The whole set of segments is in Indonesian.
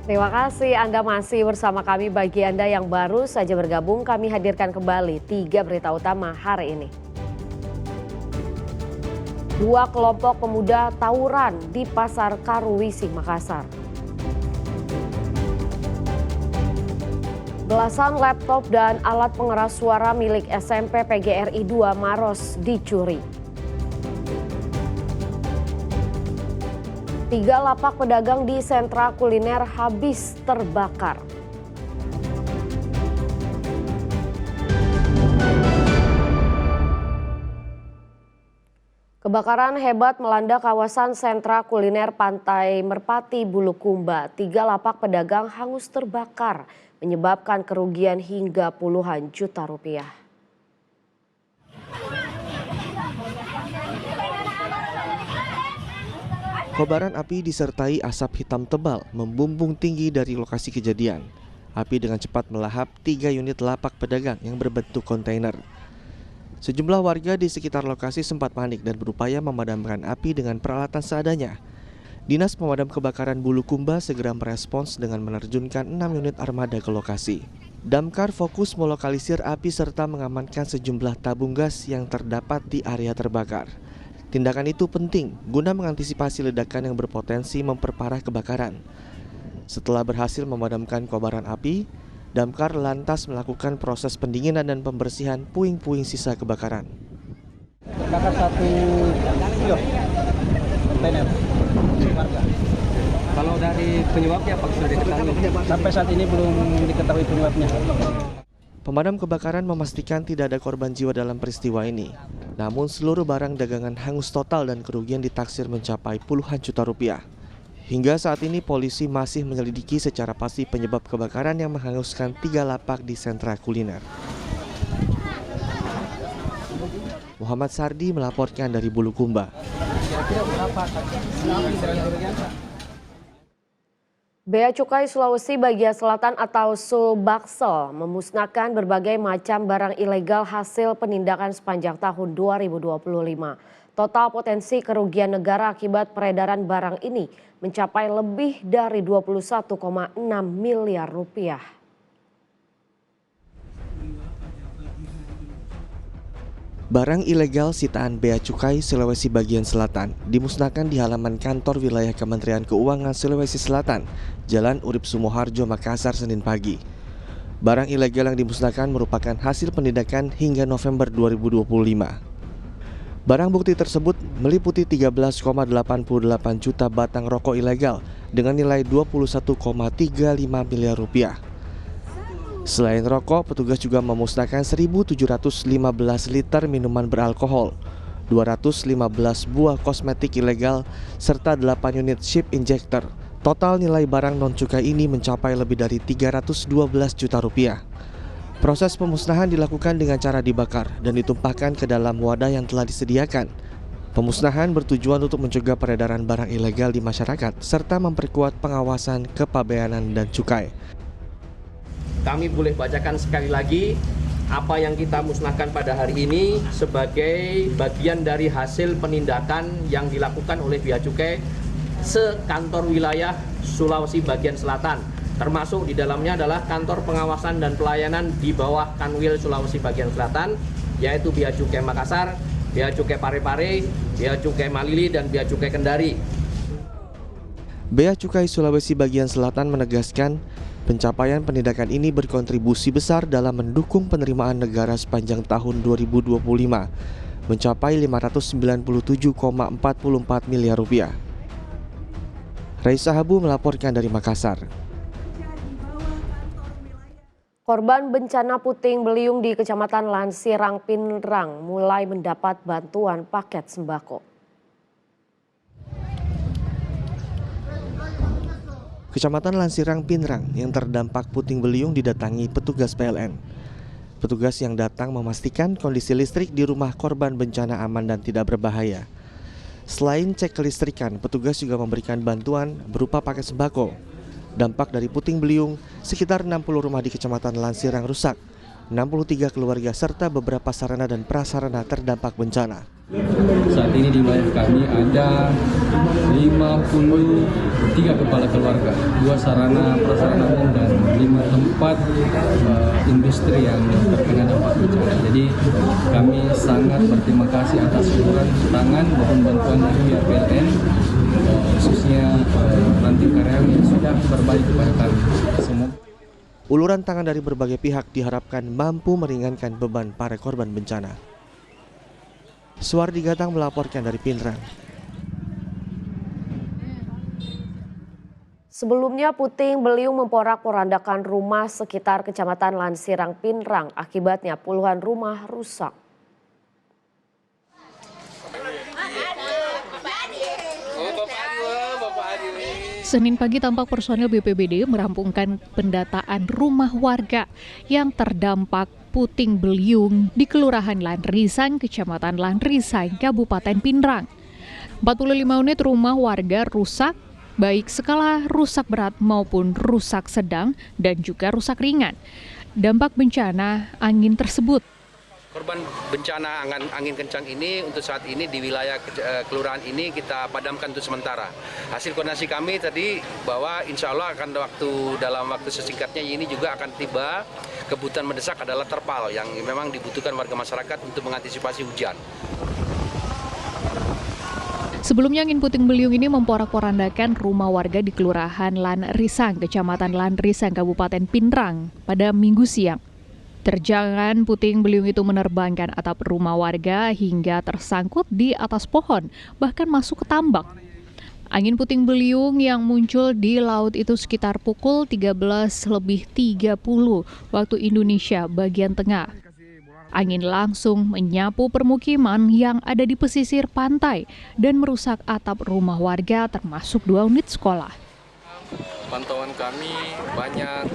Terima kasih Anda masih bersama kami. Bagi Anda yang baru saja bergabung, kami hadirkan kembali 3 berita utama hari ini. 2 kelompok pemuda tawuran di Pasar Karuwisih, Makassar. Belasan laptop dan alat pengeras suara milik SMP PGRI 2 Maros dicuri. 3 lapak pedagang di sentra kuliner habis terbakar. Kebakaran hebat melanda kawasan sentra kuliner Pantai Merpati Bulukumba. 3 lapak pedagang hangus terbakar, menyebabkan kerugian hingga puluhan juta rupiah. Kobaran api disertai asap hitam tebal membumbung tinggi dari lokasi kejadian. Api dengan cepat melahap 3 unit lapak pedagang yang berbentuk kontainer. Sejumlah warga di sekitar lokasi sempat panik dan berupaya memadamkan api dengan peralatan seadanya. Dinas Pemadam Kebakaran Bulukumba segera merespons dengan menerjunkan 6 unit armada ke lokasi. Damkar fokus melokalisir api serta mengamankan sejumlah tabung gas yang terdapat di area terbakar. Tindakan itu penting guna mengantisipasi ledakan yang berpotensi memperparah kebakaran. Setelah berhasil memadamkan kobaran api, Damkar lantas melakukan proses pendinginan dan pembersihan puing-puing sisa kebakaran. Terbakar 1 kilo kontainer warga. Kalau dari penyebabnya apa sudah diketahui? Sampai saat ini belum diketahui penyebabnya. Pemadam kebakaran memastikan tidak ada korban jiwa dalam peristiwa ini. Namun seluruh barang dagangan hangus total dan kerugian ditaksir mencapai puluhan juta rupiah. Hingga saat ini polisi masih menyelidiki secara pasti penyebab kebakaran yang menghanguskan 3 lapak di sentra kuliner. Muhammad Sardi melaporkan dari Bulukumba. Bea Cukai Sulawesi bagian selatan atau Sulbaksel memusnahkan berbagai macam barang ilegal hasil penindakan sepanjang tahun 2025. Total potensi kerugian negara akibat peredaran barang ini mencapai lebih dari 21,6 miliar rupiah. Barang ilegal sitaan Bea Cukai Sulawesi bagian selatan dimusnahkan di halaman kantor wilayah Kementerian Keuangan Sulawesi Selatan, Jalan Urip Sumoharjo, Makassar, Senin pagi. Barang ilegal yang dimusnahkan merupakan hasil penindakan hingga November 2025. Barang bukti tersebut meliputi 13,88 juta batang rokok ilegal dengan nilai 21,35 miliar rupiah. Selain rokok, petugas juga memusnahkan 1.715 liter minuman beralkohol, 215 buah kosmetik ilegal, serta 8 unit chip injector. Total nilai barang non-cukai ini mencapai lebih dari 312 juta rupiah. Proses pemusnahan dilakukan dengan cara dibakar dan ditumpahkan ke dalam wadah yang telah disediakan. Pemusnahan bertujuan untuk mencegah peredaran barang ilegal di masyarakat, serta memperkuat pengawasan kepabeanan dan cukai. Kami boleh bacakan sekali lagi apa yang kita musnahkan pada hari ini sebagai bagian dari hasil penindakan yang dilakukan oleh Bea Cukai sekantor wilayah Sulawesi bagian selatan. Termasuk di dalamnya adalah kantor pengawasan dan pelayanan di bawah Kanwil Sulawesi bagian selatan, yaitu Bea Cukai Makassar, Bea Cukai Parepare, Bea Cukai Malili, dan Bea Cukai Kendari. Bea Cukai Sulawesi bagian selatan menegaskan pencapaian penindakan ini berkontribusi besar dalam mendukung penerimaan negara sepanjang tahun 2025, mencapai 597,44 miliar rupiah. Raisa Habu melaporkan dari Makassar. Korban bencana puting beliung di Kecamatan Lansirang Pinrang mulai mendapat bantuan paket sembako. Kecamatan Lansirang Pinrang yang terdampak puting beliung didatangi petugas PLN. Petugas yang datang memastikan kondisi listrik di rumah korban bencana aman dan tidak berbahaya. Selain cek kelistrikan, petugas juga memberikan bantuan berupa paket sembako. Dampak dari puting beliung, sekitar 60 rumah di Kecamatan Lansirang rusak. 63 keluarga serta beberapa sarana dan prasarana terdampak bencana. Saat ini di wilayah kami ada 53 kepala keluarga, 2 sarana prasarana umum dan 5 tempat industri yang terkena dampak bencana. Jadi kami sangat berterima kasih atas uluran tangan maupun bantuan dari pihak PLN, khususnya ranting karyawan yang sudah berbalik kepada kami semua. Uluran tangan dari berbagai pihak diharapkan mampu meringankan beban para korban bencana. Suardi Gatang melaporkan dari Pinrang. Sebelumnya puting beliung memporak-porandakan rumah sekitar Kecamatan Lansirang, Pinrang. Akibatnya puluhan rumah rusak. Senin pagi tampak personel BPBD merampungkan pendataan rumah warga yang terdampak puting beliung di Kelurahan Lanrisang, Kecamatan Lanrisang, Kabupaten Pinrang. 45 unit rumah warga rusak, baik skala rusak berat maupun rusak sedang dan juga rusak ringan. Dampak bencana angin tersebut. Korban bencana angin kencang ini untuk saat ini di wilayah kelurahan ini kita padamkan untuk sementara. Hasil koordinasi kami tadi bahwa insya Allah akan dalam waktu sesingkatnya ini juga akan tiba. Kebutuhan mendesak adalah terpal yang memang dibutuhkan warga masyarakat untuk mengantisipasi hujan. Sebelumnya angin puting beliung ini memporak-porandakan rumah warga di Kelurahan Lanrisang, Kecamatan Lanrisang, Kabupaten Pinrang pada Minggu siang. Terjangan puting beliung itu menerbangkan atap rumah warga hingga tersangkut di atas pohon, bahkan masuk ke tambak. Angin puting beliung yang muncul di laut itu sekitar pukul 13.30 waktu Indonesia bagian tengah. Angin langsung menyapu permukiman yang ada di pesisir pantai dan merusak atap rumah warga termasuk 2 unit sekolah. Pantauan kami banyak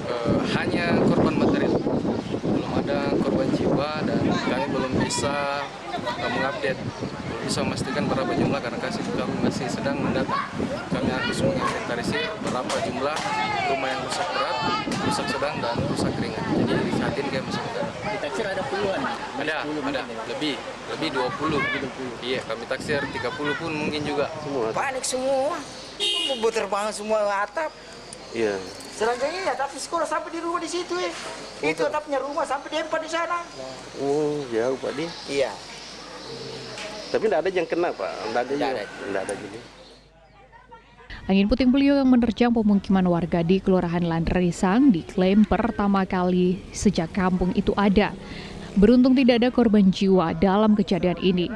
hanya korban material, belum ada korban jiwa dan kami belum bisa mengupdate, belum bisa memastikan berapa jumlah karena kami masih sedang mendata. Kami harus menginventarisir berapa jumlah rumah yang rusak berat, rusak sedang dan rusak ringan. Jadi saat ini kami masih mendata. Ditaksir ada puluhan? Ada lebih 20. Iya, kami taksir 30 pun mungkin juga. Panik semua, terbang semua atap. Iya. Selanjutnya ya, tapi sekolah sampai di rumah di situ ya. Itu atapnya rumah sampai di empat di sana. Oh, jauh Pak Di. Iya. Tapi tidak ada yang kena Pak, tidak ada juga. Angin puting beliung yang menerjang pemukiman warga di Kelurahan Lanrisang diklaim pertama kali sejak kampung itu ada. Beruntung tidak ada korban jiwa dalam kejadian ini.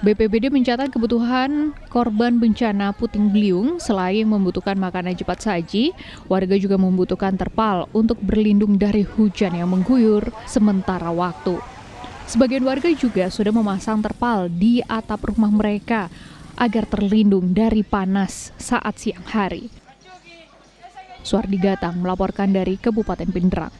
BPBD mencatat kebutuhan korban bencana puting beliung selain membutuhkan makanan cepat saji, warga juga membutuhkan terpal untuk berlindung dari hujan yang mengguyur sementara waktu. Sebagian warga juga sudah memasang terpal di atap rumah mereka agar terlindung dari panas saat siang hari. Suardi Gatang melaporkan dari Kabupaten Pinrang.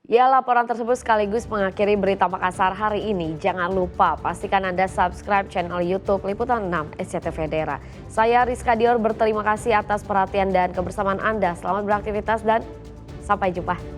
Ya, laporan tersebut sekaligus mengakhiri berita Makassar hari ini. Jangan lupa pastikan Anda subscribe channel YouTube Liputan 6 SCTV Daerah. Saya Rizka Dior berterima kasih atas perhatian dan kebersamaan Anda. Selamat beraktivitas dan sampai jumpa.